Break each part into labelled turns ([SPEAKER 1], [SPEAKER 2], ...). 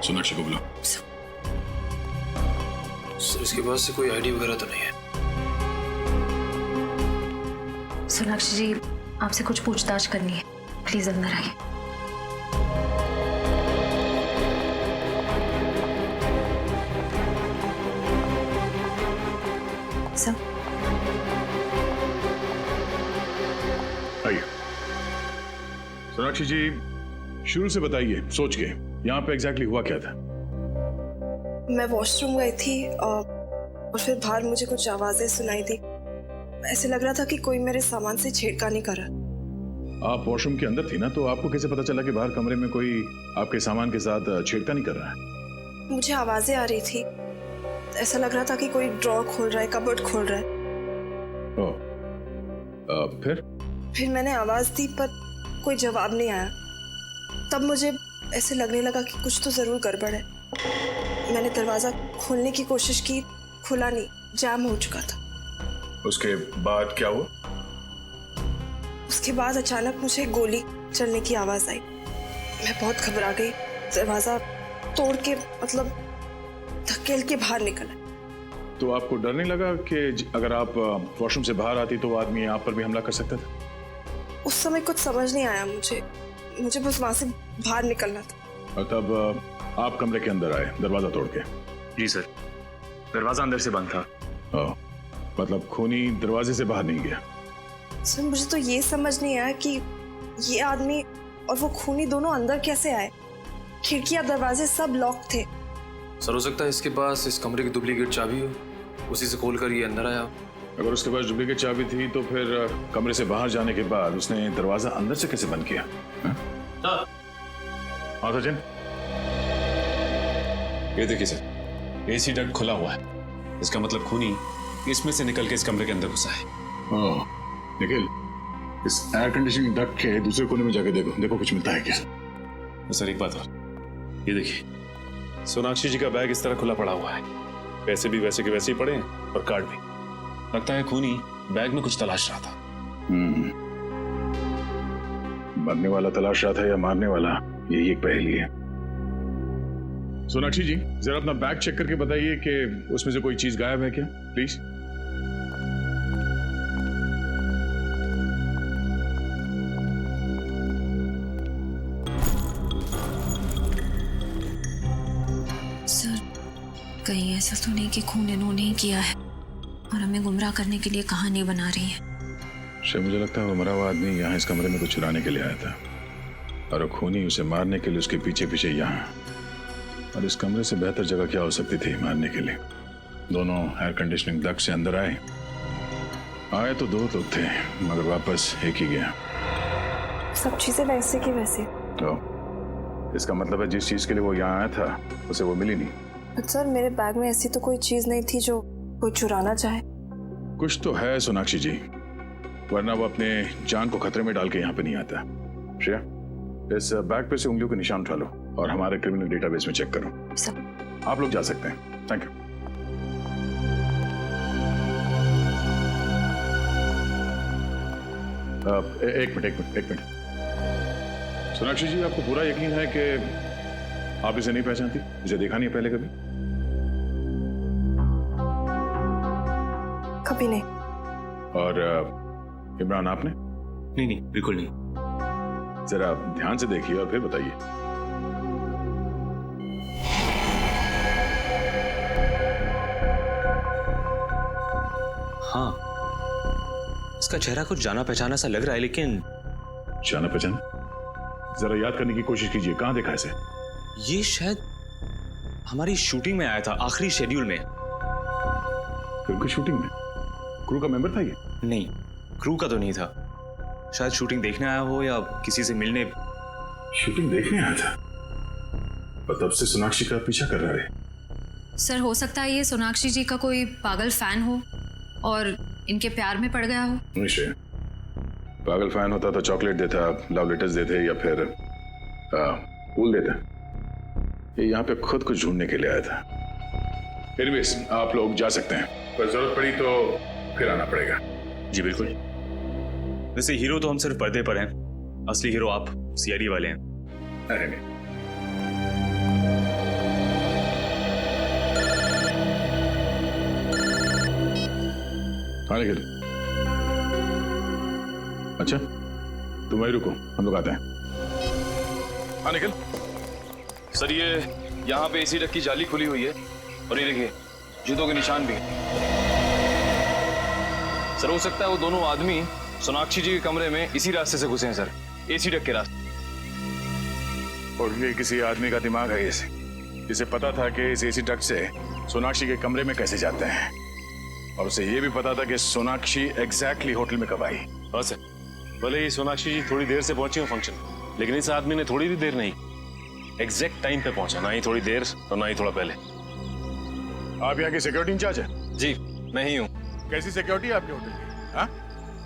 [SPEAKER 1] सोनाक्षी को बुलाओ।
[SPEAKER 2] सर इसके पास से कोई आईडी वगैरह तो नहीं है?
[SPEAKER 3] सोनाक्षी जी आपसे कुछ पूछताछ करनी है, प्लीज अंदर आइए। सर
[SPEAKER 1] आइए। सोनाक्षी जी शुरू से बताइए, सोच के यहाँ पे एग्जैक्टली हुआ क्या था?
[SPEAKER 4] मैं वॉशरूम गई थी और फिर बाहर मुझे कुछ आवाजें सुनाई दी। ऐसे लग रहा था कि कोई मेरे सामान से छेड़खानी कर रहा।
[SPEAKER 1] आप वॉशरूम के अंदर थी ना, तो आपको कैसे पता चला कि बाहर कमरे में कोई आपके सामान के साथ छेड़खानी कर रहा है?
[SPEAKER 4] मुझे आवाजें आ रही थी, ऐसा लग रहा था कि कोई ड्रॉर खोल रहा है, कबर्ड खोल रहा है।
[SPEAKER 1] फिर
[SPEAKER 4] मैंने आवाज दी पर कोई जवाब नहीं आया। तब मुझे ऐसे लगने लगा कि कुछ तो जरूर गड़बड़ है। मैंने दरवाजा खोलने की कोशिश की, खुला नहीं, जाम हो चुका था।
[SPEAKER 1] उसके बाद क्या हुआ?
[SPEAKER 4] उसके बाद अचानक मुझे गोली चलने की आवाज आई। मैं बहुत घबरा गई, दरवाजा तोड़ के मतलब धकेल के बाहर निकला।
[SPEAKER 1] तो आपको डर नहीं लगा कि अगर आप वॉशरूम से बाहर आती तो वो आदमी आप पर भी हमला कर सकता था?
[SPEAKER 4] उस समय कुछ समझ नहीं आया मुझे बस वहां से बाहर निकलना था।
[SPEAKER 1] और तब आप कमरे के अंदर आए दरवाजा तोड़ के?
[SPEAKER 5] जी सर, दरवाजा अंदर से बंद था।
[SPEAKER 1] मतलब खूनी दरवाजे से बाहर नहीं गया?
[SPEAKER 4] सर मुझे तो ये समझ नहीं आया कि ये आदमी और वो खूनी दोनों अंदर कैसे आए। खिड़कियां दरवाजे सब लॉक थे।
[SPEAKER 2] सर हो सकता है इसके पास इस कमरे की डुप्लीकेट चाबी हो, उसी से खोल कर ये अंदर आया।
[SPEAKER 1] अगर उसके पास डुप्लीकेट चाबी थी तो फिर कमरे से बाहर जाने के बाद उसने दरवाजा अंदर से कैसे बंद किया? हाँ सचिन,
[SPEAKER 6] ये देखिए सर, एसी डक्ट खुला हुआ है। इसका मतलब खूनी इसमें से निकल के इस कमरे के अंदर घुसा है।
[SPEAKER 1] निखिल, इस एयर कंडीशनिंग डक्ट के दूसरे कोने में जाके देखो कुछ मिलता है क्या?
[SPEAKER 6] तो सर एक बात और, ये देखिए सोनाक्षी जी का बैग इस तरह खुला पड़ा हुआ है। पैसे भी वैसे के वैसे ही पड़े हैं और कार्ड भी। लगता है खूनी बैग में कुछ तलाश रहा था।
[SPEAKER 1] मरने वाला तलाश रहा था या मारने वाला, यही एक पहेली है। सोनाक्षी जी जरा अपना बैग चेक करके बताइए कि उसमें से कोई चीज गायब है क्या, प्लीज।
[SPEAKER 3] सर कहीं ऐसा तो नहीं कि खून इन्होंने ही किया है और हमें गुमराह करने के लिए कहानी बना रही है?
[SPEAKER 1] मुझे लगता है वो मरा हुआ आदमी यहाँ इस कमरे में कुछ चुराने के लिए आया था और वो खूनी उसे मारने के लिए उसके पीछे पीछे यहाँ। और इस कमरे से बेहतर जगह क्या हो सकती थी मारने के लिए? दोनों एयर कंडीशनिंग डक्ट से अंदर आए तो दो लोग थे मगर वापस एक ही गया।
[SPEAKER 4] सब चीजें वैसे की वैसे।
[SPEAKER 1] तो इसका मतलब है जिस चीज के लिए वो यहाँ आया था उसे वो मिली नहीं।
[SPEAKER 4] पर सर मेरे बैग में ऐसी तो कोई चीज नहीं थी जो कोई चुराना चाहे।
[SPEAKER 1] कुछ तो है सोनाक्षी जी, वरना वो अपने जान को खतरे में डाल के यहाँ पे नहीं आता। श्रेया, इस बैग पे से उंगलियों के निशान उठा लो और हमारे क्रिमिनल डेटाबेस में चेक करो।
[SPEAKER 4] सर
[SPEAKER 1] आप लोग जा सकते हैं। Thank you. एक मिनट। सोनाक्षी जी आपको पूरा यकीन है कि आप इसे नहीं पहचानती? इसे देखा नहीं पहले कभी?
[SPEAKER 4] कभी नहीं।
[SPEAKER 1] और इमरान आपने?
[SPEAKER 5] नहीं बिल्कुल नहीं।
[SPEAKER 1] जरा ध्यान से देखिए और फिर बताइए।
[SPEAKER 5] हाँ, इसका चेहरा कुछ जाना पहचाना सा लग रहा है, लेकिन
[SPEAKER 1] जाना पहचाना? जरा याद करने की कोशिश कीजिए, कहाँ देखा इसे?
[SPEAKER 5] ये शायद हमारी शूटिंग में आया था, आखिरी शेड्यूल में।
[SPEAKER 1] फिल्म की शूटिंग में? क्रू का मेंबर था ये?
[SPEAKER 5] नहीं, क्रू का तो नहीं था। शायद शूटिंग देखने आया हो या किसी से मिलने।
[SPEAKER 1] शूटिंग देखने आया था और तब से सोनाक्षी का पीछा कर रहा है।
[SPEAKER 3] सर हो सकता है ये सोनाक्षी जी का कोई पागल फैन हो और इनके प्यार में पड़ गया हो।
[SPEAKER 1] निश्चय, पागल फैन होता तो चॉकलेट देता, लव लेटर्स देते या फिर फूल देता। ये यहाँ पे खुद कुछ ढूंढने के लिए आया था। एनीवेज, आप लोग जा सकते हैं, पर जरूरत पड़ी तो फिर आना पड़ेगा।
[SPEAKER 5] जी बिल्कुल। वैसे हीरो तो हम सिर्फ पर्दे पर हैं, असली हीरो आप सीआईडी वाले हैं।
[SPEAKER 1] अरे नहीं, हाँ निखिल। अच्छा तुम वहीं रुको, हम लोग आते हैं। हाँ निखिल।
[SPEAKER 2] सर ये यहाँ पे एसी डक की जाली खुली हुई है और ये देखिए जूतों के निशान भी हैं। सर हो सकता है वो दोनों आदमी सोनाक्षी जी के कमरे में इसी रास्ते से घुसे हैं सर, एसी डक के रास्ते।
[SPEAKER 1] और ये किसी आदमी का दिमाग है इसे, जिसे पता था कि इस एसी डक्ट से सोनाक्षी के कमरे में कैसे जाते हैं, और उसे ये भी पता था कि सोनाक्षी एग्जैक्टली होटल में कब आई।
[SPEAKER 6] हाँ सर, भले ही सोनाक्षी जी थोड़ी देर से पहुंची हो फंक्शन, लेकिन इस आदमी ने थोड़ी भी देर नहीं, एग्जैक्ट टाइम पे पहुंचा, ना ही थोड़ी देर और ना ही थोड़ा पहले।
[SPEAKER 1] आप यहाँ की सिक्योरिटी इंचार्ज है?
[SPEAKER 2] जी मैं ही हूँ।
[SPEAKER 1] कैसी सिक्योरिटी है आपके होटल की? हाँ?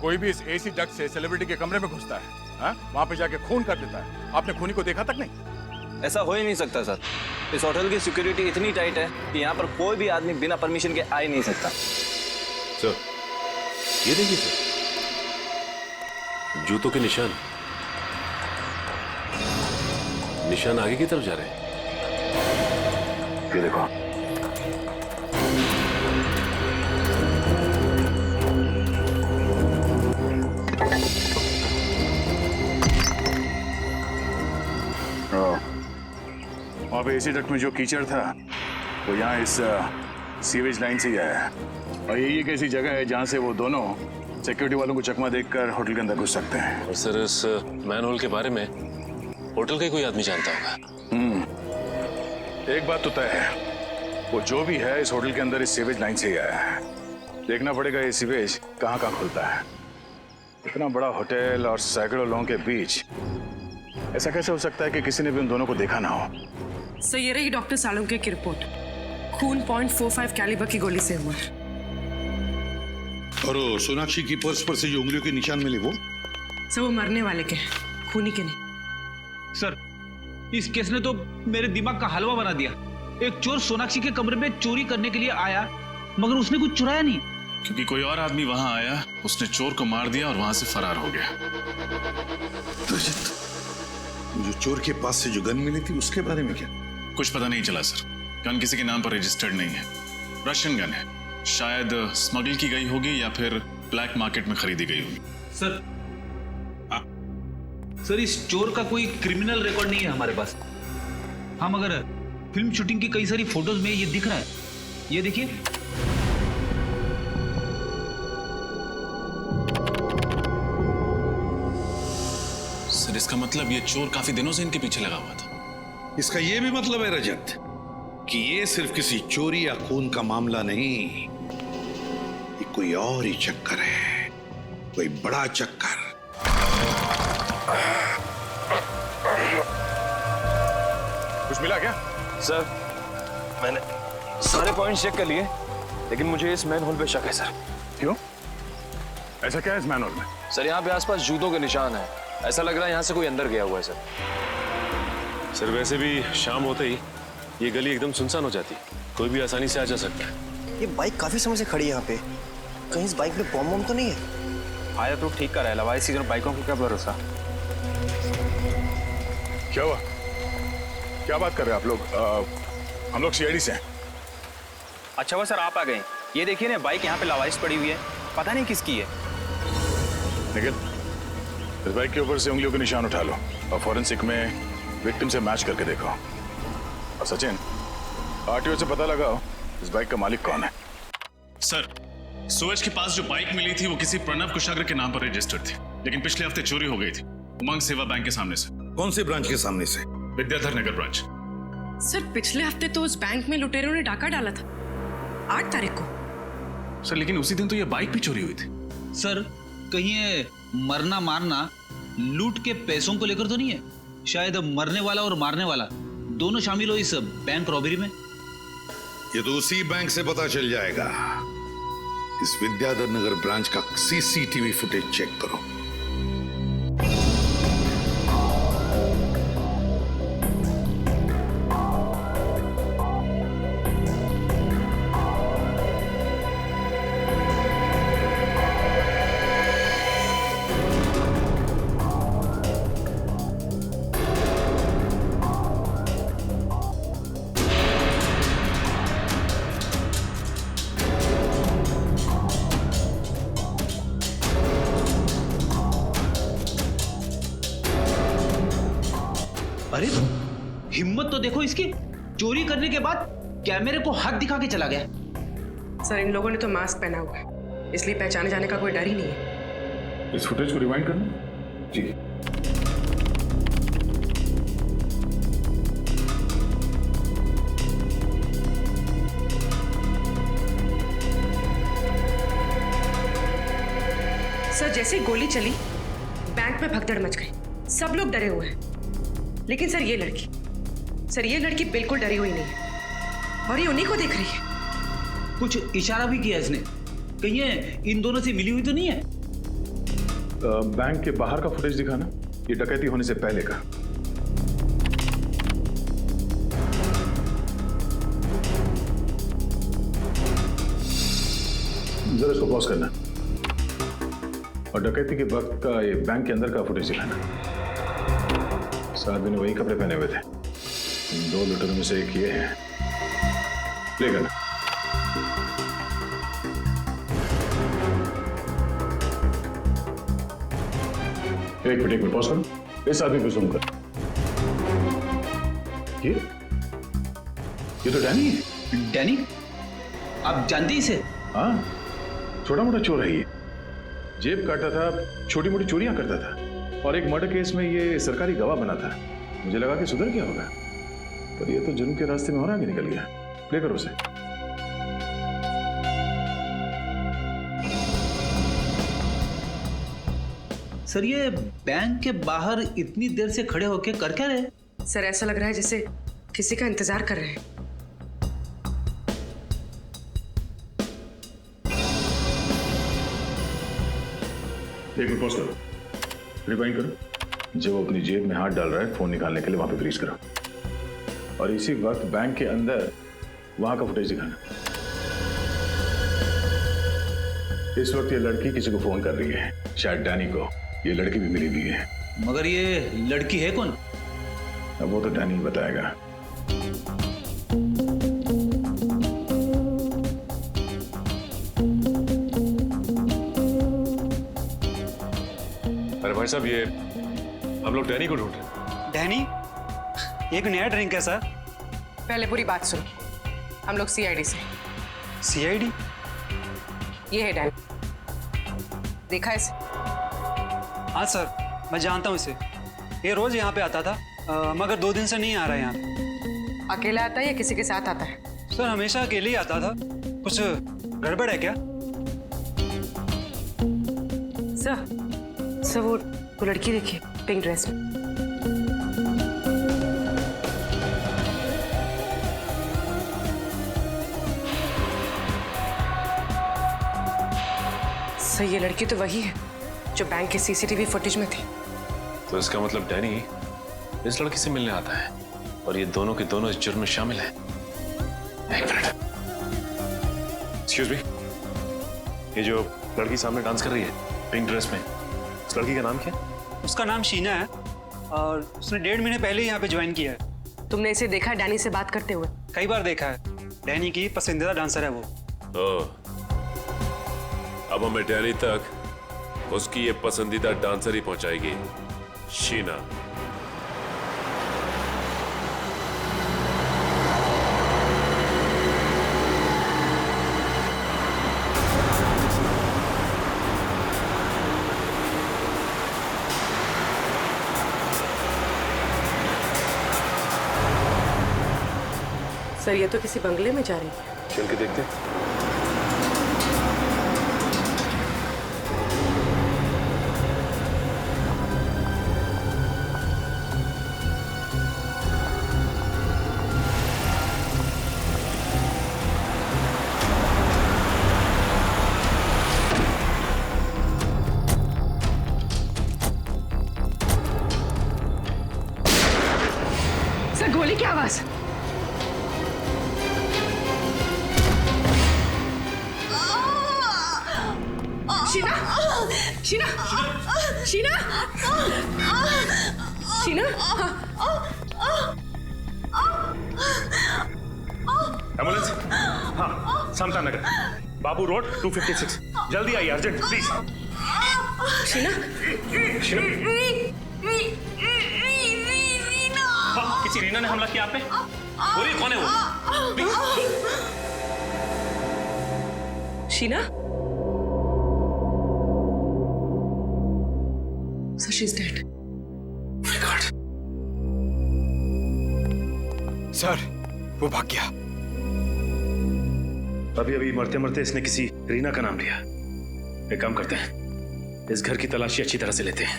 [SPEAKER 1] कोई भी इस एसी डक्ट से सेलिब्रिटी के कमरे में घुसता है, हाँ? वहाँ पे जाके खून कर देता है। आपने खूनी को देखा तक नहीं?
[SPEAKER 7] ऐसा हो ही नहीं सकता सर। इस होटल की सिक्योरिटी इतनी टाइट है कि यहाँ पर कोई भी आदमी बिना परमिशन के आ ही नहीं सकता।
[SPEAKER 6] सर ये देखिए सर, जूतों के निशान आगे की तरफ जा रहे हैं।
[SPEAKER 1] ये देखो। वहाँ पे एसी डक्ट में जो कीचड़ था वो यहाँ इस सीवेज लाइन से ही आया है, और ये एक ऐसी जगह है जहाँ से वो दोनों सिक्योरिटी वालों को चकमा देखकर होटल के अंदर घुस सकते हैं।
[SPEAKER 6] और सर इस मैनहोल के बारे में होटल का ही कोई आदमी जानता होगा।
[SPEAKER 1] एक बात तो तय है, वो जो भी है इस होटल के अंदर इस सीवेज लाइन से ही आया है। देखना पड़ेगा ये सीवेज कहाँ कहाँ खुलता है। इतना बड़ा होटल और सैकड़ों लोगों के बीच ऐसा कैसे हो सकता है कि किसी ने भी उन दोनों को देखा ना हो?
[SPEAKER 8] सर ये रही डॉक्टर सालुंके की रिपोर्ट। खून .45 कैलिबर की गोली से हुआ।
[SPEAKER 9] और वो सोनाक्षी की पर्स पर से जो उंगलियों के निशान मिले वो?
[SPEAKER 8] सर वो मरने वाले के, खूनी के नहीं।
[SPEAKER 10] सर इस केस ने तो मेरे दिमाग का हलवा बना दिया। एक चोर सोनाक्षी के कमरे में चोरी करने के लिए आया, मगर उसने कुछ चुराया नहीं,
[SPEAKER 11] क्योंकि कोई और आदमी वहां आया, उसने चोर को मार दिया और वहां से फरार हो गया।
[SPEAKER 9] तो जो चोर के पास से जो गन मिली थी उसके बारे में क्या?
[SPEAKER 11] कुछ पता नहीं चला सर। गन किसी के नाम पर रजिस्टर्ड नहीं है, रशियन गन है। शायद स्मगल की गई होगी या फिर ब्लैक मार्केट में खरीदी गई होगी।
[SPEAKER 10] सर इस चोर का कोई क्रिमिनल रिकॉर्ड नहीं है हमारे पास। हाँ मगर फिल्म शूटिंग की कई सारी फोटोज में ये दिख रहा है। ये देखिए,
[SPEAKER 11] सर इसका मतलब ये चोर काफी दिनों से इनके पीछे लगा हुआ था।
[SPEAKER 9] इसका ये भी मतलब है रजत कि ये सिर्फ किसी चोरी या खून का मामला नहीं, ये कोई और ही चक्कर है, कोई बड़ा चक्कर।
[SPEAKER 1] कुछ मिला क्या?
[SPEAKER 2] सर मैंने सारे पॉइंट्स चेक कर लिए, लेकिन मुझे इस मैन होल पे शक है सर।
[SPEAKER 1] क्यों? ऐसा क्या है इस मैन होल में?
[SPEAKER 2] सर यहाँ पे आसपास जूतों के निशान है, ऐसा लग रहा है यहाँ से कोई अंदर गया हुआ है सर।
[SPEAKER 6] सर वैसे भी शाम होते ही ये गली एकदम सुनसान हो जाती, कोई भी आसानी से आ जा सकता है।
[SPEAKER 7] ये बाइक काफी समय से खड़ी है यहाँ पे, कहीं इस बाइक में बम तो नहीं है?
[SPEAKER 5] आया तो ठीक कर रहा है, सीजन बाइकों की क्या भरोसा।
[SPEAKER 1] क्या हुआ? क्या बात कर रहे हैं आप लोग? हम लोग सीआईडी से हैं।
[SPEAKER 5] अच्छा हुआ सर आप आ गए। ये देखिए ना, बाइक यहाँ पे लावारिस पड़ी हुई है, पता नहीं किसकी है।
[SPEAKER 1] निखिल, इस बाइक के ऊपर से उंगलियों के निशान उठा लो और फॉरेंसिक में विक्टिम से मैच करके देखो। और सचिन, आरटीओ से पता लगाओ इस बाइक का मालिक कौन है।
[SPEAKER 11] सर सूरज के पास जो बाइक मिली थी वो किसी प्रणव कुशाग्र के नाम पर रजिस्टर्ड थी, लेकिन पिछले हफ्ते चोरी हो गई थी उमंग सेवा बैंक के सामने से।
[SPEAKER 9] कौन से ब्रांच के सामने से?
[SPEAKER 11] विद्याधर नगर ब्रांच।
[SPEAKER 8] सर पिछले हफ्ते तो उस बैंक में लुटेरों ने डाका डाला था, 8 तारीख को।
[SPEAKER 11] सर लेकिन उसी दिन तो ये बाइक भी चोरी हुई थी।
[SPEAKER 10] सर कहीं ये मरना मारना लूट के पैसों को लेकर तो नहीं है? शायद मरने वाला और मारने वाला दोनों शामिल हो इस बैंक रॉबरी में।
[SPEAKER 9] ये तो उसी बैंक से पता चल जाएगा। इस विद्याधर नगर ब्रांच का सीसीटीवी फुटेज चेक करो।
[SPEAKER 10] हिम्मत तो देखो इसकी, चोरी करने के बाद कैमरे को हाथ दिखा के चला गया।
[SPEAKER 8] सर इन लोगों ने तो मास्क पहना हुआ है, इसलिए पहचाने जाने का कोई डर ही नहीं है।
[SPEAKER 1] इस फुटेज को रिवाइंड करना जी।
[SPEAKER 8] सर जैसे ही गोली चली बैंक में भगदड़ मच गई, सब लोग डरे हुए हैं। लेकिन सर ये लड़की बिल्कुल डरी हुई नहीं है और ये उन्हीं को देख रही है।
[SPEAKER 10] कुछ इशारा भी किया इसने, कहीं ये इन दोनों से मिली हुई तो नहीं है?
[SPEAKER 1] बैंक के बाहर का फुटेज दिखाना, ये डकैती होने से पहले का। जरा इसको पॉज करना और डकैती के वक्त का ये बैंक के अंदर का फुटेज दिखाना। इस आदमी ने वही कपड़े पहने हुए थे। इन 2 लुटेरों में से एक ये है। प्ले करना। एक मिनट पॉज करो, इस आदमी पे जूम कर। ये तो डैनी है।
[SPEAKER 10] डैनी? आप जानते इसे?
[SPEAKER 1] हाँ, छोटा मोटा चोर है ये। जेब काटता था, छोटी मोटी चोरियां करता था और एक मर्डर केस में ये सरकारी गवाह बना था। मुझे लगा कि सुधर गया होगा, पर ये तो जुर्म के रास्ते में और आगे निकल गया। प्ले करो उसे।
[SPEAKER 10] सर ये बैंक के बाहर इतनी देर से खड़े होके कर क्या रहे?
[SPEAKER 8] सर ऐसा लग रहा है जैसे किसी का इंतजार कर रहे हैं।
[SPEAKER 1] एक मिनट पॉज करो, रिवाइंड करो। जब वो अपनी जेब में हाथ डाल रहा है फोन निकालने के लिए, वहां पे फ्रीज करो और इसी वक्त बैंक के अंदर वहां का फुटेज दिखाना। इस वक्त ये लड़की किसी को फोन कर रही है, शायद डैनी को। ये लड़की भी मिली हुई है।
[SPEAKER 10] मगर ये लड़की है कौन?
[SPEAKER 1] अब वो तो डैनी ही बताएगा।
[SPEAKER 6] अरे भाई साहब, ये हम लोग डैनी को ढूंढ रहे हैं।
[SPEAKER 12] डैनी? एक नया ड्रिंक है सर।
[SPEAKER 8] पहले पूरी बात सुनो, हम लोग सीआईडी से।
[SPEAKER 12] सीआईडी?
[SPEAKER 8] ये है डैनी, देखा इसे?
[SPEAKER 12] हाँ सर, मैं जानता हूँ इसे। ये रोज यहाँ पे आता था, मगर 2 दिन से नहीं आ रहा है यहाँ पे।
[SPEAKER 8] अकेला आता है या किसी के साथ आता है?
[SPEAKER 12] सर हमेशा अकेले ही आता था। कुछ गड़बड़ है क्या?
[SPEAKER 8] सर वो लड़की देखिए, पिंक ड्रेस में। सर ये लड़की तो वही है जो बैंक के सीसीटीवी फुटेज में थी।
[SPEAKER 6] तो इसका मतलब डैनी इस लड़की से मिलने आता है और ये दोनों के दोनों इस जुर्म में शामिल हैं। एक मिनट, एक्सक्यूज मी, ये जो लड़की सामने डांस कर रही है पिंक ड्रेस में, उस लड़की का नाम क्या है?
[SPEAKER 12] उसका नाम शीना है और उसने 1.5 महीने पहले यहाँ पे ज्वाइन किया है।
[SPEAKER 8] तुमने इसे देखा डैनी से बात करते हुए?
[SPEAKER 12] कई बार देखा है। डैनी की पसंदीदा डांसर है वो।
[SPEAKER 13] अब हमें डैनी तक उसकी ये पसंदीदा डांसर ही पहुंचाएगी, शीना।
[SPEAKER 8] सर ये तो किसी बंगले में जा रही है।
[SPEAKER 6] चल के देखते हैं।
[SPEAKER 8] सर गोली की आवाज। शीना, शीना, शीना, शीना।
[SPEAKER 6] एम्बुलेंस? हाँ, समता नगर, बाबू रोड 256। जल्दी आइए, अर्जेंट प्लीज।
[SPEAKER 8] शीना,
[SPEAKER 6] शीना, हाँ, किसी रीना ने हमला किया आप पे? बोलिए कौन है वो?
[SPEAKER 8] Sheena? So she's dead.
[SPEAKER 14] My God. Sir, वो भाग गया।
[SPEAKER 6] अभी अभी मरते मरते इसने किसी रीना का नाम लिया। एक काम करते हैं, इस घर की तलाशी अच्छी तरह से लेते हैं।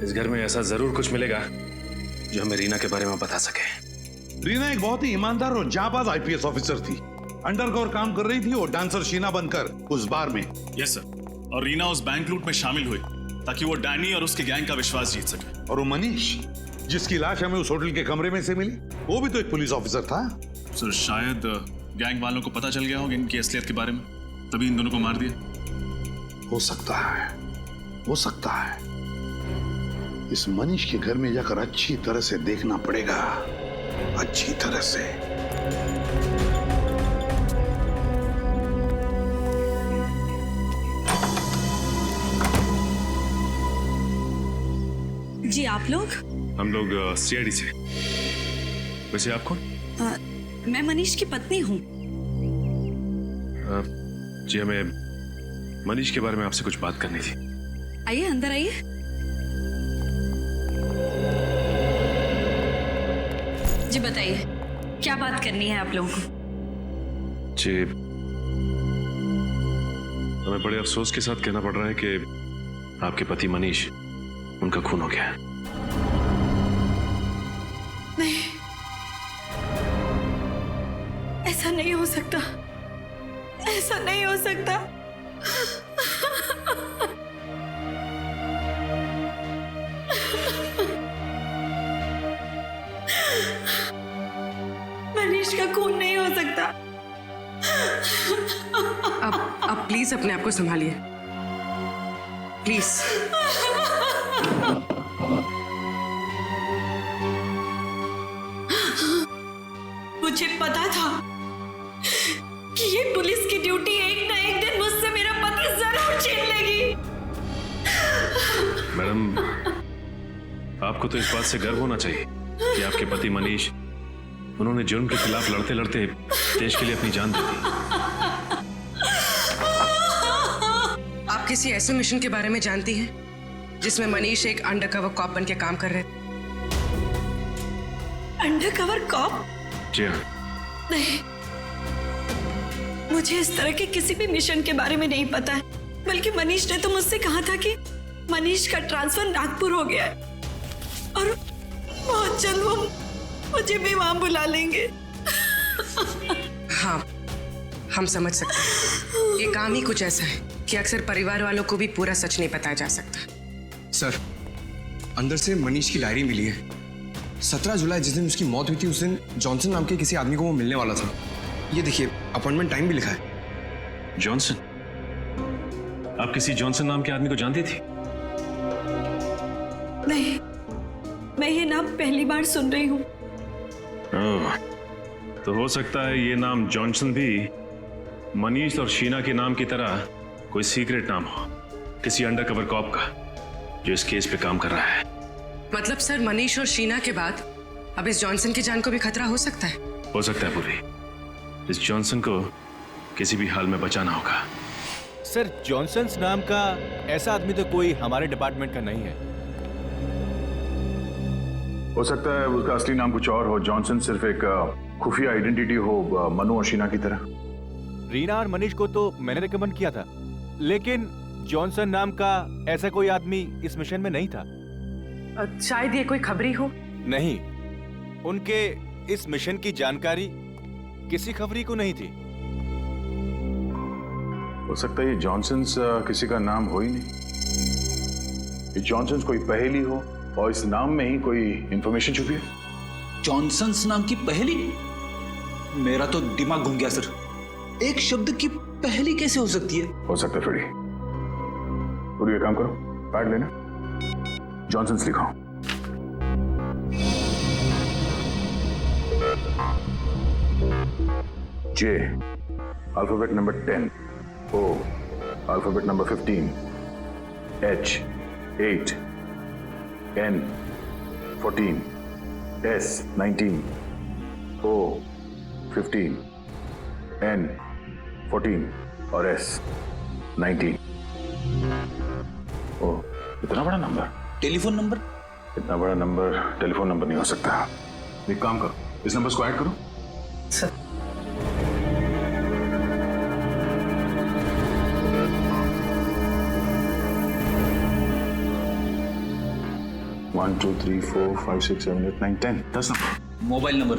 [SPEAKER 6] इस घर में ऐसा जरूर कुछ मिलेगा जो हमें रीना के बारे में बता सके।
[SPEAKER 9] रीना एक बहुत ही ईमानदार और जांबाज आईपीएस ऑफिसर थी। अंडरकवर काम कर रही थी और डांसर शीना बनकर उस बार में।
[SPEAKER 11] Yes sir. और रीना उस बैंक लूट में शामिल हुई ताकि वो डैनी और उसके गैंग का विश्वास जीत सके।
[SPEAKER 9] और वो मनीष जिसकी लाश हमें उस होटल के कमरे में से मिली, वो भी तो एक पुलिस ऑफिसर था।
[SPEAKER 11] सर शायद गैंग वालों को पता चल गया होगा इनकी असलियत के बारे में, तभी इन दोनों को मार दिया।
[SPEAKER 9] हो सकता है, हो सकता है। इस मनीष के घर में जाकर अच्छी तरह से देखना पड़ेगा, अच्छी तरह से।
[SPEAKER 3] जी आप लोग?
[SPEAKER 6] हम लोग सीआईडी से। वैसे आप कौन?
[SPEAKER 3] मैं मनीष की पत्नी हूँ।
[SPEAKER 6] जी हमें मनीष के बारे में आपसे कुछ बात करनी थी।
[SPEAKER 3] आइए अंदर आइए। जी बताइए क्या बात करनी है आप लोगों को?
[SPEAKER 6] जी हमें बड़े अफसोस के साथ कहना पड़ रहा है कि आपके पति मनीष, उनका खून हो गया है।
[SPEAKER 3] नहीं, ऐसा नहीं हो सकता, ऐसा नहीं हो सकता। मनीष का खून नहीं हो सकता।
[SPEAKER 8] अब प्लीज अपने आप को संभालिए, प्लीज।
[SPEAKER 3] मुझे पता था कि ये पुलिस की ड्यूटी एक ना एक दिन मुझसे मेरा पति जरूर छीन लेगी।
[SPEAKER 6] मैडम, आपको तो इस बात से गर्व होना चाहिए कि आपके पति मनीष, उन्होंने जुर्म के खिलाफ लड़ते लड़ते देश के लिए अपनी जान दे दी।
[SPEAKER 8] आप किसी ऐसे मिशन के बारे में जानती हैं जिसमें मनीष एक अंडरकवर कॉप बन के काम कर रहे थे?
[SPEAKER 3] Undercover corp?
[SPEAKER 6] जी हाँ।
[SPEAKER 3] नहीं, मुझे इस तरह के किसी भी मिशन के बारे में नहीं पता है। बल्कि मनीष ने तो मुझसे कहा था कि मनीष का ट्रांसफर नागपुर हो गया है और बहुत जल्द वो मुझे भी वहां बुला लेंगे।
[SPEAKER 8] हाँ, हम समझ सकते हैं। ये काम ही कुछ ऐसा है कि अक्सर परिवार वालों को भी पूरा सच नहीं बताया जा सकता।
[SPEAKER 14] सर, अंदर से मनीष की डायरी मिली है। 17 जुलाई जिस दिन उसकी मौत हुई थी, उस दिन जॉनसन नाम के किसी आदमी को वो मिलने वाला था। ये देखिए, अपॉइंटमेंट टाइम भी लिखा है।
[SPEAKER 6] जॉनसन? आप किसी जॉनसन नाम के आदमी को जानती थी?
[SPEAKER 3] नहीं, मैं ये नाम पहली बार सुन रही हूँ।
[SPEAKER 6] तो हो सकता है ये नाम जॉनसन भी मनीष और शीना के नाम की तरह कोई सीक्रेट नाम हो, किसी अंडरकवर कॉप का जो इस केस पे काम कर रहा है।
[SPEAKER 8] मतलब सर, मनीष और शीना के बाद अब इस जॉनसन की जान को भी खतरा हो सकता है?
[SPEAKER 6] हो सकता है पूरी। इस जॉनसन को किसी भी हाल में बचाना होगा।
[SPEAKER 15] सर, जॉनसन नाम का ऐसा आदमी तो कोई हमारे डिपार्टमेंट का नहीं है।
[SPEAKER 1] हो सकता है उसका असली नाम कुछ और हो। जॉनसन सिर्फ एक खुफिया आइडेंटिटी हो, मनु और शीना की तरह।
[SPEAKER 15] रीना और मनीष को तो मैंने रिकमेंड किया था, लेकिन जॉनसन नाम का ऐसा कोई आदमी इस मिशन में नहीं था।
[SPEAKER 8] शायद ये कोई खबरी हो।
[SPEAKER 15] नहीं, उनके इस मिशन की जानकारी किसी खबरी को नहीं थी।
[SPEAKER 1] हो सकता है ये जॉनसन किसी का नाम हो ही नहीं। ये जॉनसन कोई पहेली हो और इस नाम में ही कोई इंफॉर्मेशन छुपी है।
[SPEAKER 10] जॉनसन्स नाम की पहेली? मेरा तो दिमाग घूम गया सर। एक शब्द की पहेली कैसे हो सकती है?
[SPEAKER 1] हो सकता है फ्रेडी। पूरी एक काम करो, पैड लेना, जॉनसन्स लिखो। J, alphabet number 10. O, alphabet number 15. H, 8. N, 14. S 19, O 15, N 14 और S 19। ओ, इतना बड़ा नंबर?
[SPEAKER 10] Telephone number?
[SPEAKER 1] इतना बड़ा नंबर टेलीफोन नंबर नहीं हो सकता। एक काम करो, इस नंबर को ऐड करो।
[SPEAKER 8] Sir
[SPEAKER 1] 1 2 3 4 5 6 7 8 9 10 10 number.
[SPEAKER 10] Mobile number?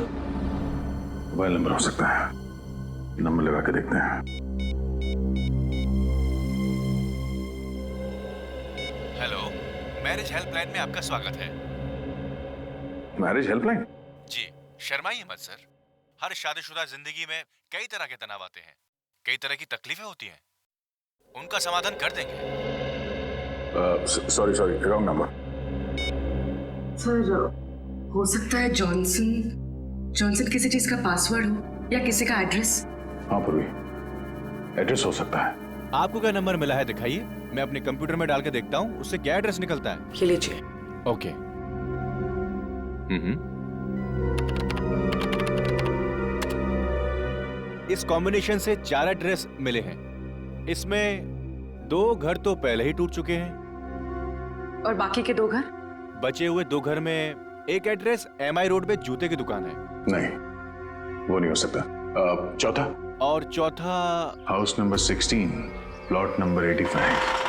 [SPEAKER 1] Mobile number हो सकता है, नंबर लगा के देखते हैं।
[SPEAKER 15] हेलो, मैरिज हेल्पलाइन में आपका स्वागत है।
[SPEAKER 1] Marriage helpline?
[SPEAKER 15] जी, शर्माइए मत सर। हर शादीशुदा जिंदगी में कई तरह के तनाव आते हैं, कई तरह की तकलीफें होती हैं, उनका समाधान कर देंगे।
[SPEAKER 1] Sorry, wrong number.
[SPEAKER 8] सर हो सकता है जॉनसन किसी चीज का पासवर्ड हो या किसी का एड्रेस।
[SPEAKER 1] हाँ पूर्वी, एड्रेस हो सकता है।
[SPEAKER 15] आपको क्या नंबर मिला है दिखाइए, मैं अपने कंप्यूटर में डाल के देखता हूँ उससे क्या एड्रेस निकलता है।
[SPEAKER 8] ये लीजिए।
[SPEAKER 15] ओके। इस कॉम्बिनेशन से 4 एड्रेस मिले हैं। इसमें 2 घर तो पहले ही टूट चुके हैं
[SPEAKER 8] और बाकी के 2 घर?
[SPEAKER 15] बचे हुए 2 घर में एक एड्रेस MI रोड पे जूते की दुकान है।
[SPEAKER 1] नहीं, वो नहीं हो सकता। चौथा?
[SPEAKER 15] और चौथा
[SPEAKER 1] house number 16, plot number 85।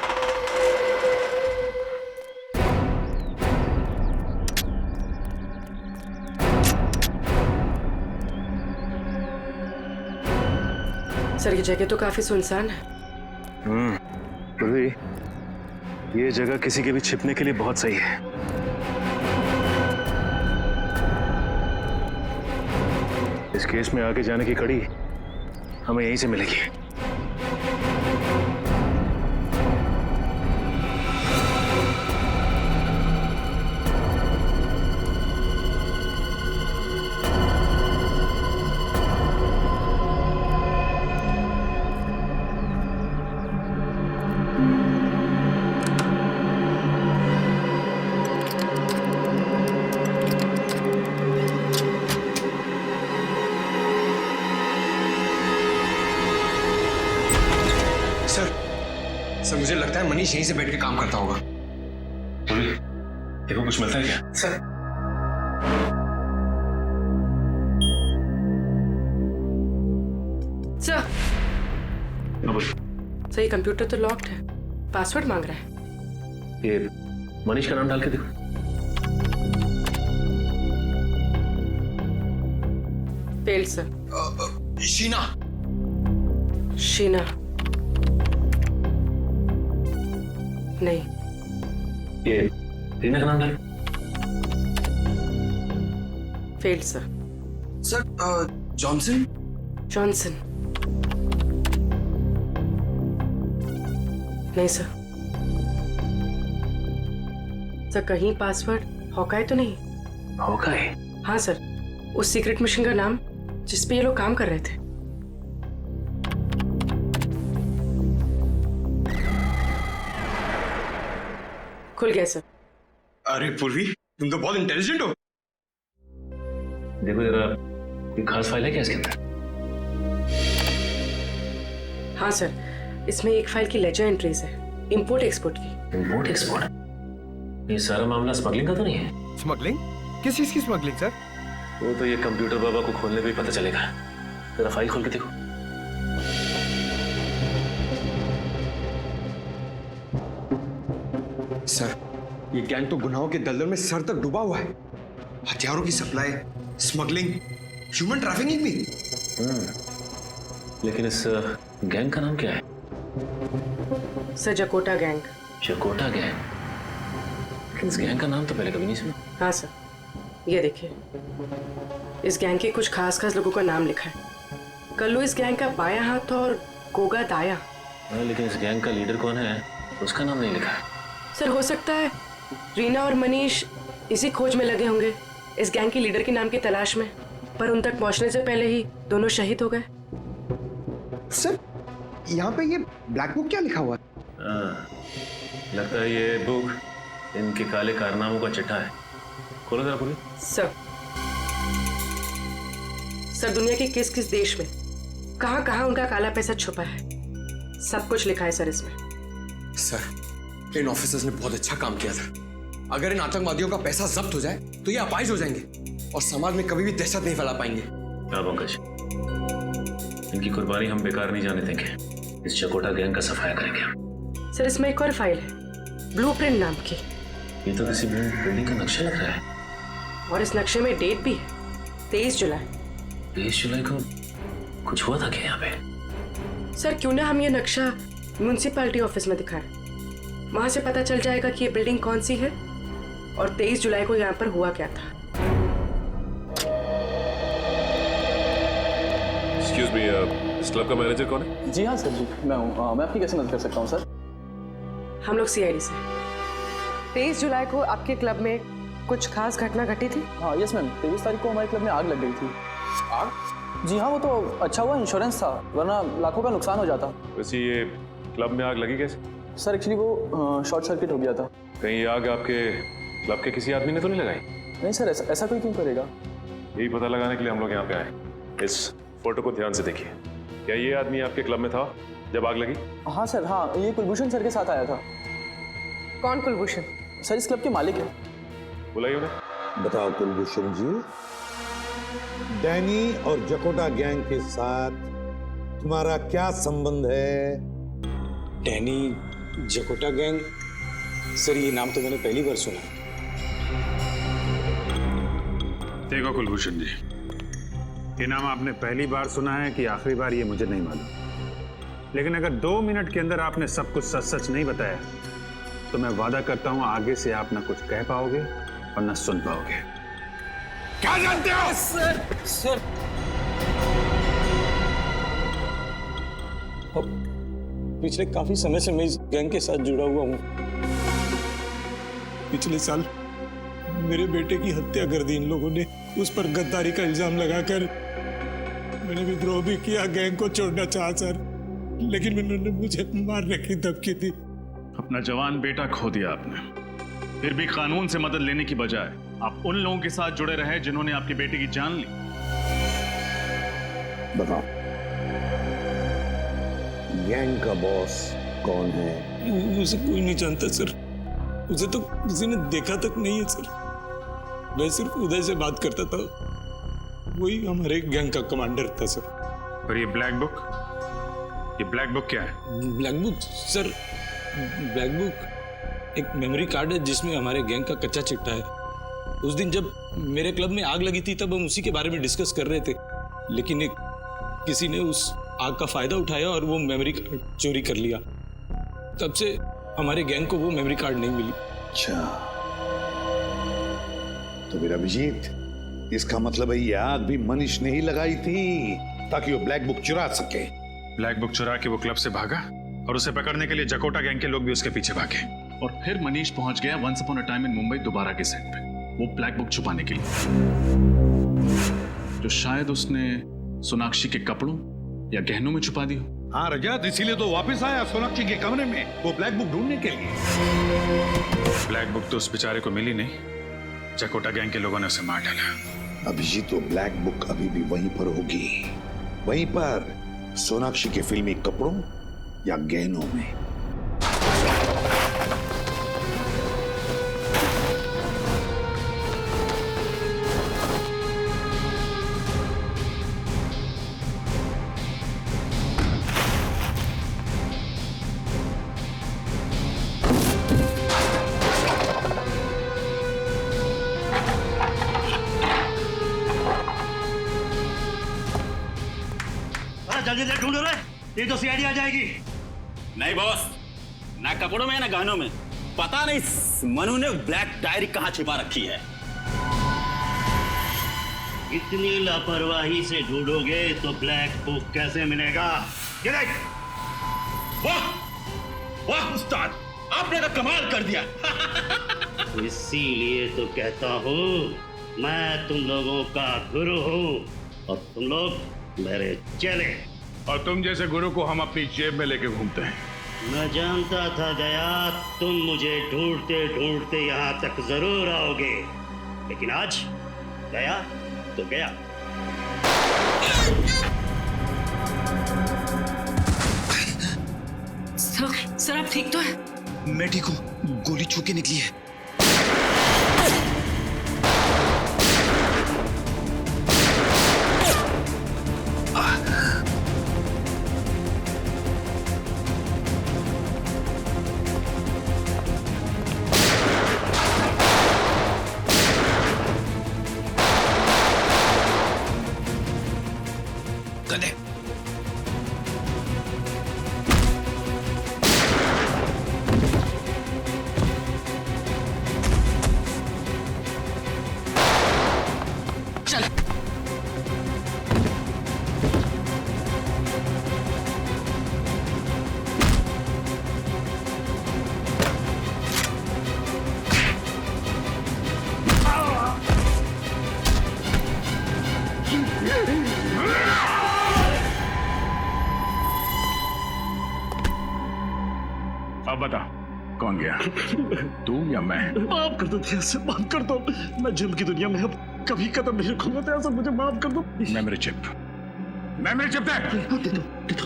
[SPEAKER 8] Sir ये जगह तो काफी सुनसान है।
[SPEAKER 6] पूर्वी, ये जगह किसी के भी छिपने के लिए बहुत सही है। इस केस में आगे जाने की कड़ी हमें यहीं से मिलेगी।
[SPEAKER 14] सर मुझे लगता है मनीष यहीं से बैठ के काम करता होगा।
[SPEAKER 6] देखो कुछ मिलता है क्या?
[SPEAKER 14] सर
[SPEAKER 8] सही, कंप्यूटर तो लॉक्ड है, पासवर्ड मांग रहा है।
[SPEAKER 6] ये मनीष का नाम डाल के देखो।
[SPEAKER 8] Failed sir.
[SPEAKER 14] शीना।
[SPEAKER 8] नहीं।
[SPEAKER 6] ये रीना का नाम डाल।
[SPEAKER 8] Failed sir.
[SPEAKER 14] Sir Johnson.
[SPEAKER 8] नहीं सर। सर कहीं पासवर्ड हॉकाई तो नहीं?
[SPEAKER 6] हॉकाई?
[SPEAKER 8] हाँ सर, उस सीक्रेट मिशन का नाम जिस पे ये लोग काम कर रहे थे। खुल गया सर।
[SPEAKER 14] अरे पूर्वी, तुम तो बहुत इंटेलिजेंट हो।
[SPEAKER 6] देखो जरा, कोई खास फाइल है क्या इसके अंदर?
[SPEAKER 8] हाँ सर, इसमें एक फाइल की लेजर एंट्रीज है, इंपोर्ट एक्सपोर्ट की।
[SPEAKER 6] Import export? ये सारा मामला स्मगलिंग का तो नहीं है?
[SPEAKER 15] स्मगलिंग? किस चीज की स्मगलिंग सर?
[SPEAKER 6] वो तो ये कंप्यूटर बाबा को खोलने पे ही पता चलेगा। जरा फाइल खोल के देखो।
[SPEAKER 14] सर ये गैंग तो गुनाहों के दलदल में सर तक डूबा हुआ है। हथियारों की सप्लाई, स्मगलिंग, ह्यूमन ट्रैफिकिंग भी।
[SPEAKER 6] लेकिन इस गैंग का नाम क्या है?
[SPEAKER 8] सर जकोटा गैंग।
[SPEAKER 6] जकोटा गैंग? लेकिन इस गैंग का नाम तो पहले कभी नहीं सुना।
[SPEAKER 8] हाँ सर, ये देखिए, इस गैंग के कुछ खास लोगों का नाम लिखा है। कल्लू इस गैंग का बायां हाथ और गोगा दाया।
[SPEAKER 6] लेकिन इस गैंग का लीडर कौन है उसका नाम नहीं लिखा है।
[SPEAKER 8] सर हो सकता है रीना और मनीष इसी खोज में लगे होंगे, इस गैंग के लीडर के नाम की तलाश में, पर उन तक पहुंचने से पहले ही दोनों शहीद हो गए।
[SPEAKER 14] सर यहाँ पे ये ब्लैक बुक क्या लिखा हुआ है?
[SPEAKER 6] लगता है ये बुक इनके काले कारनामों का चिट्ठा है। खोलो जरा पूरी।
[SPEAKER 8] सर सर दुनिया के किस किस देश में कहां कहां उनका काला पैसा छुपा है, सब कुछ लिखा है सर इसमें।
[SPEAKER 14] सर इन ऑफिसर्स ने बहुत अच्छा काम किया था। अगर इन आतंकवादियों का पैसा जब्त हो जाए तो ये अपाहिज हो जाएंगे और समाज में कभी भी दहशत नहीं फैला पाएंगे।
[SPEAKER 6] पंकज, इनकी कुर्बानी हम बेकार नहीं जाने देंगे। इस चकोटा गैंग का सफाया करेंगे।
[SPEAKER 8] सर इसमें एक और फाइल है, ब्लूप्रिंट नाम की।
[SPEAKER 6] ये तो किसी बिल्डिंग का नक्शा लग रहा है।
[SPEAKER 8] और इस नक्शे में डेट भी है, 23 जुलाई।
[SPEAKER 6] 23 जुलाई को कुछ हुआ था क्या यहाँ पे?
[SPEAKER 8] सर क्यों ना हम ये नक्शा म्यूनिसिपैलिटी ऑफिस में दिखाएं, वहां से पता चल जाएगा कि ये बिल्डिंग कौन सी है और 23 जुलाई को यहाँ पर हुआ क्या था।
[SPEAKER 13] एक्सक्यूज मी, इस क्लब का मैनेजर कौन है?
[SPEAKER 7] जी हाँ सर जी, मैं हूँ। मैं आपकी कैसे मदद कर सकता हूँ सर?
[SPEAKER 8] हम लोग सीआईडी से। 23 जुलाई को आपके क्लब में कुछ खास घटना घटी थी?
[SPEAKER 7] हाँ यस मैम, 23 तारीख को हमारे क्लब में आग लग गई थी। आग? जी हाँ, वो तो अच्छा हुआ इंश्योरेंस था, वरना लाखों का नुकसान हो जाता।
[SPEAKER 6] वैसे ये क्लब में आग लगी कैसे?
[SPEAKER 7] सर एक्चुअली वो शॉर्ट सर्किट हो गया था।
[SPEAKER 6] कहीं ये आग आपके क्लब के किसी आदमी ने तो नहीं लगाई?
[SPEAKER 7] नहीं सर, ऐसा कोई क्यों करेगा?
[SPEAKER 6] यही पता लगाने के लिए हम लोग यहाँ पे आए। इस फोटो को ध्यान से देखिए। क्या ये आदमी आपके क्लब में था जब आग लगी?
[SPEAKER 7] हाँ सर, हाँ, ये कुलभूषण सर के साथ आया था।
[SPEAKER 8] कौन कुलभूषण?
[SPEAKER 7] सर इस क्लब के मालिक है।
[SPEAKER 6] बुलाइए उन्हें।
[SPEAKER 9] बताओ कुलभूषण जी, डैनी और जकोटा गैंग के साथ तुम्हारा क्या संबंध है?
[SPEAKER 16] Danny, जकोटा gang? सर ये नाम तो मैंने पहली बार सुना।
[SPEAKER 1] देखो कुलभूषण जी, ये नाम आपने पहली बार सुना है कि आखिरी बार, ये मुझे नहीं मालूम। लेकिन अगर 2 मिनट के अंदर आपने सब कुछ सच सच नहीं बताया तो मैं वादा करता हूं आगे से आप ना कुछ कह पाओगे और ना सुन पाओगे। क्या जानते हो?
[SPEAKER 16] सर पिछले काफी समय से मैं इस गैंग के साथ जुड़ा हुआ हूँ। पिछले साल मेरे बेटे की हत्या कर दी इन लोगों ने। उस पर गद्दारी का इल्जाम लगाकर मैंने विद्रोह भी किया, गैंग को छोड़ना चाहा सर, लेकिन इन्होंने मुझे मारने की धमकी दी।
[SPEAKER 11] अपना जवान बेटा खो दिया आपने, फिर भी कानून से मदद लेने की बजाय आप उन लोगों के साथ जुड़े रहे जिन्होंने आपके बेटे की जान ली।
[SPEAKER 9] बताओ, गैंग का बॉस कौन है?
[SPEAKER 16] उसे कोई नहीं जानता सर, उसे तो किसी ने देखा तक नहीं है सर। मैं सिर्फ उदय से बात करता था, वही हमारे गैंग का कमांडर था सर।
[SPEAKER 1] और ये ब्लैक बुक क्या है?
[SPEAKER 16] Black book sir, black book एक मेमोरी कार्ड है जिसमें हमारे गैंग का कच्चा चिट्ठा है। उस दिन जब मेरे क्लब में आग लगी थी तब हम उसी के बारे में डिस्कस कर रहे थे, लेकिन किसी ने उस आग का फायदा उठाया और वो मेमोरी कार्ड चोरी कर लिया। तब से हमारे गैंग को वो मेमोरी कार्ड नहीं मिली।
[SPEAKER 9] अच्छा, तो मेरा अभिजीत, इसका मतलब है ये आग भी मनीष ने ही लगाई थी ताकि वो ब्लैक बुक चुरा सके।
[SPEAKER 1] ब्लैक बुक चुरा के वो क्लब से भागा और उसे पकड़ने के लिए जकोटा गैंग के लोग भी उसके पीछे भागे।
[SPEAKER 11] और फिर मनीष पहुंच गया once upon a time in Mumbai दोबारा के सेट पे, वो ब्लैक बुक छुपाने के लिए, जो शायद उसने सोनाक्षी के कपड़ों या गहनों में छुपा दी हो।
[SPEAKER 9] हाँ रजत, इसीलिए तो वापस आया सोनाक्षी के कमरे में वो ब्लैक बुक ढूंढने के लिए।
[SPEAKER 1] ब्लैक बुक तो उस बेचारे को मिली नहीं, जकोटा गैंग के लोगों ने उसे मार डाला।
[SPEAKER 9] अभिजीत, तो ब्लैक बुक अभी भी वहीं पर होगी, वहीं पर सोनाक्षी के फिल्मी कपड़ों या गहनों में।
[SPEAKER 17] जल्दी से ढूंढो रे, ये तो सीआईडी आ जाएगी।
[SPEAKER 18] नहीं बॉस, ना कपड़ों में ना गहनों में। पता नहीं मनु ने ब्लैक डायरी कहां छिपा रखी है।
[SPEAKER 17] इतनी लापरवाही से ढूंढोगे तो ब्लैक बुक कैसे मिलेगा? ये देख।
[SPEAKER 18] वाह वाह उस्ताद, आपने तो कमाल कर दिया।
[SPEAKER 17] इसीलिए तो कहता हूँ मैं तुम लोगों का गुरु हूँ और तुम लोग मेरे चेले।
[SPEAKER 1] और तुम जैसे गुरु को हम अपनी जेब में लेके घूमते हैं।
[SPEAKER 17] मैं जानता था गया तुम मुझे ढूंढते ढूंढते यहाँ तक जरूर आओगे, लेकिन आज गया तो गया।
[SPEAKER 8] ठीक तो है?
[SPEAKER 10] मैं ठीक हूँ, गोली छू के निकली है।
[SPEAKER 1] अब बता, कौन गया, तू या मैं?
[SPEAKER 9] माफ कर दो ध्यान से, माफ कर दो। मैं जुल्म की दुनिया में अब कभी कदम नहीं रखूंगा ध्यान से, मुझे माफ कर दो।
[SPEAKER 1] मेमोरी चिप, मेमोरी चिप दे।
[SPEAKER 9] दे दो।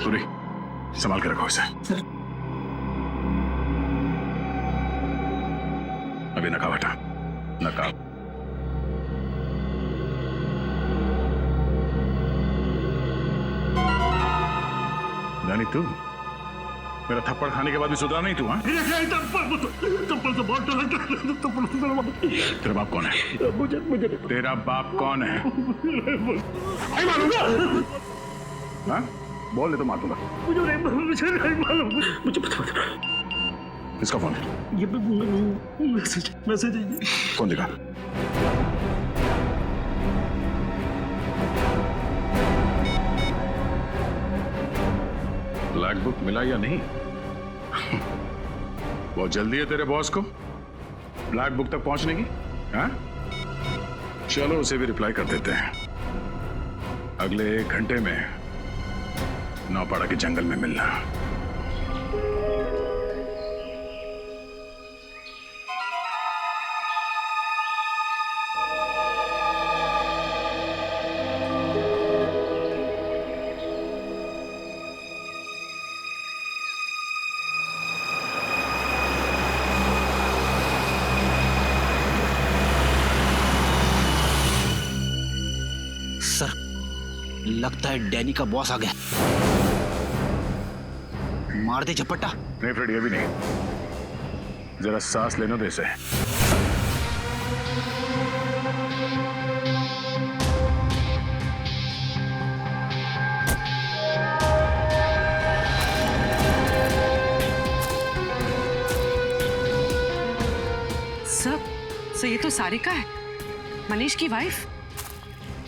[SPEAKER 1] सूरी, संभाल के रखो इसे। अभी नकाब हटा, नकाब। यानी तू मेरा थप्पड़ खाने के बाद भी सुधरा नहीं तू? हाँ, तेरा बाप कौन है?
[SPEAKER 9] मुझे
[SPEAKER 1] तेरा बाप कौन है?
[SPEAKER 9] नहीं मालूंगा।
[SPEAKER 1] हाँ, बोल ले तो मार दूंगा।
[SPEAKER 9] मुझे नहीं मालूम। मुझे बता।
[SPEAKER 1] किसका फोन है?
[SPEAKER 9] ये मैसेज है।
[SPEAKER 1] कौन दिखा? ब्लैक बुक मिला या नहीं? बहुत जल्दी है तेरे बॉस को ब्लैक बुक तक पहुंचने की। हाँ, चलो उसे भी रिप्लाई कर देते हैं। अगले 1 घंटे में नौपाड़ा के जंगल में मिलना।
[SPEAKER 10] सर, लगता है डैनी का बॉस आ गया। मार दे झपट्टा।
[SPEAKER 1] नहीं फ्रेड, ये भी नहीं, जरा सांस लेने दे इसे।
[SPEAKER 8] सर ये तो सारिका है, मनीष की वाइफ।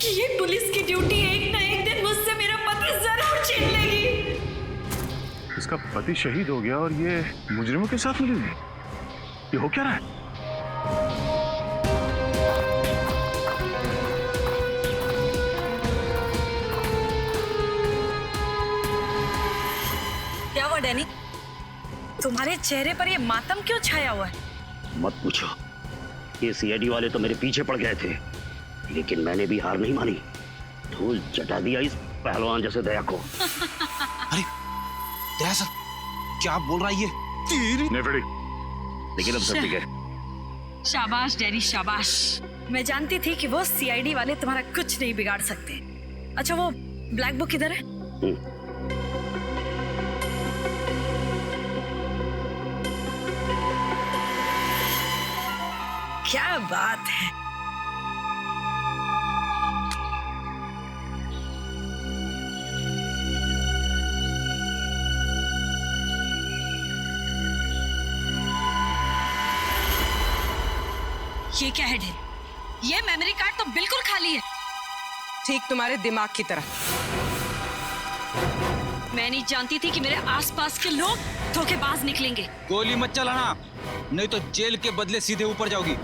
[SPEAKER 3] ये पुलिस की ड्यूटी एक ना एक दिन मुझसे मेरा पति जरूर छीन लेगी।
[SPEAKER 1] इसका पति शहीद हो गया और ये मुजरिमों के साथ मिली हुई। ये हो क्या रहा है?
[SPEAKER 3] क्या हुआ डैनी, तुम्हारे चेहरे पर ये मातम क्यों छाया हुआ है?
[SPEAKER 17] मत पूछो, ये सीआईडी वाले तो मेरे पीछे पड़ गए थे, लेकिन मैंने भी हार नहीं मानी। धूल चटा दिया इस पहलवान जैसे दया को।
[SPEAKER 10] अरे दया सर, क्या बोल रहा है ये?
[SPEAKER 1] नहीं फ्रेडी,
[SPEAKER 17] लेकिन अब सब ठीक है।
[SPEAKER 3] शाबाश डैनी, शाबाश। मैं जानती थी कि वो सीआईडी वाले तुम्हारा कुछ नहीं बिगाड़ सकते। अच्छा, वो ब्लैक बुक किधर है? क्या बात है। ये क्या है ढेर? ये मेमोरी कार्ड तो बिल्कुल खाली है।
[SPEAKER 8] ठीक तुम्हारे दिमाग की तरह।
[SPEAKER 3] मैं नहीं जानती थी कि मेरे आसपास के लोग धोखेबाज निकलेंगे।
[SPEAKER 10] गोली मत चलाना, नहीं तो जेल के बदले सीधे ऊपर जाओगी।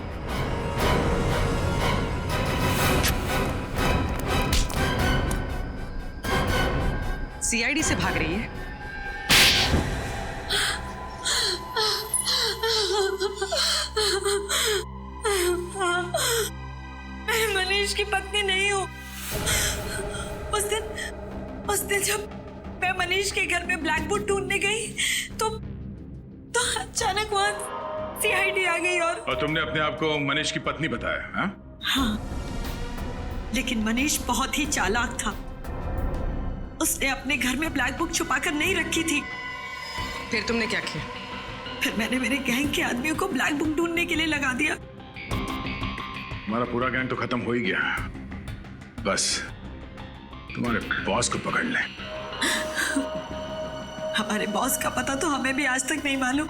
[SPEAKER 8] सीआईडी से भाग रही है।
[SPEAKER 3] मैं मनीष की पत्नी नहीं हूँ। उस दिन जब मैं मनीष के घर में ब्लैक बुक ढूंढने गई तो अचानक वहां सीआईडी आ गई और
[SPEAKER 1] तुमने अपने आप को मनीष की पत्नी बताया?
[SPEAKER 3] हाँ, लेकिन मनीष बहुत ही चालाक था। उसने अपने घर में ब्लैक बुक छुपाकर नहीं रखी थी।
[SPEAKER 8] फिर तुमने क्या किया?
[SPEAKER 3] फिर मैंने मेरे गैंग के आदमियों को ब्लैक बुक ढूंढने के लिए लगा दिया।
[SPEAKER 1] हमारा पूरा गैंग तो खत्म हो ही गया, बस तुम्हारे बॉस को पकड़ ले।
[SPEAKER 3] हमारे बॉस का पता तो हमें भी आज तक नहीं मालूम।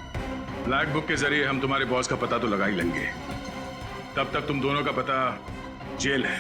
[SPEAKER 1] ब्लैक बुक के जरिए हम तुम्हारे बॉस का पता तो लगा ही लेंगे, तब तक तुम दोनों का पता जेल है।